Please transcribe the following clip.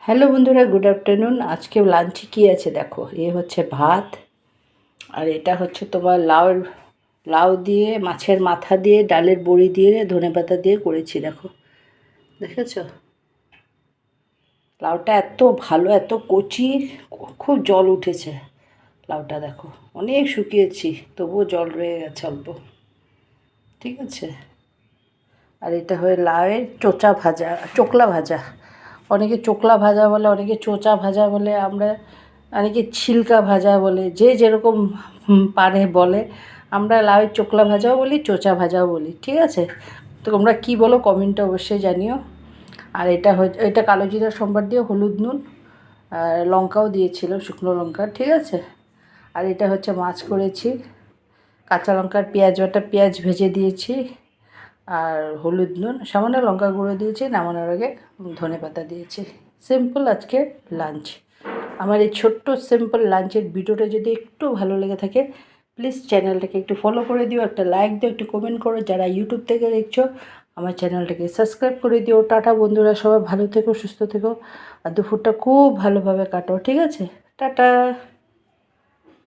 Hello বন্ধুরা, good afternoon. আজকে লাঞ্চে কী আছে দেখো। হচ্ছে ভাত, আর এটা হচ্ছে তোমার লাউ দিয়ে, মাছের মাথা দিয়ে, ডালের বড়ি দিয়ে, ধনেপাতা দিয়ে করেছি। দেখো, দেখেছো? লাউটা এত ভালো, এত কচি, খুব জল উঠেছে লাউটা। দেখো, অনেক শুকিয়েছি, তবুও জল রয়ে গেছে অল্প। ঠিক আছে। আর এটা হয়ে লাউয়ের চোচা ভাজা, চোকলা ভাজা। অনেকে চোকলা ভাজা বলে, অনেকে চোচা ভাজা বলে, আমরা অনেকে ছিলকা ভাজা বলে, যে যেরকম পারে বলে। আমরা লাউয়ের চোকলা ভাজাও বলি, চোচা ভাজাও বলি। ঠিক আছে, তো তোমরা কী বলো কমেন্টে অবশ্যই জানিও। আর এটা কালো জিরা সম্বার দিয়ে, হলুদ, নুন আর লঙ্কাও দিয়েছিল, শুকনো লঙ্কা। ঠিক আছে। আর এটা হচ্ছে মাছ করেছি, কাঁচা লঙ্কার পেঁয়াজ বাটা, পেঁয়াজ ভেজে দিয়েছি, আর হলুদ, নুন, সামান্য লঙ্কা গুঁড়ো দিয়েছি, নামানোর আগে ধনেপাতা দিয়েছি। সিম্পল আজকে লাঞ্চ। আমার এই ছোট্ট সিম্পল লাঞ্চের ভিডিওটা যদি একটু ভালো লেগে থাকে, প্লিজ চ্যানেলটাকে একটু ফলো করে দিও, একটা লাইক দিও, একটু কমেন্ট করো। যারা ইউটিউব থেকে দেখছো, আমার চ্যানেলটাকে সাবস্ক্রাইব করে দিও। টাটা বন্ধুরা, সবাই ভালো থেকো, সুস্থ থেকো, আর দুপুরটা খুব ভালোভাবে কাটো। ঠিক আছে, টাটা।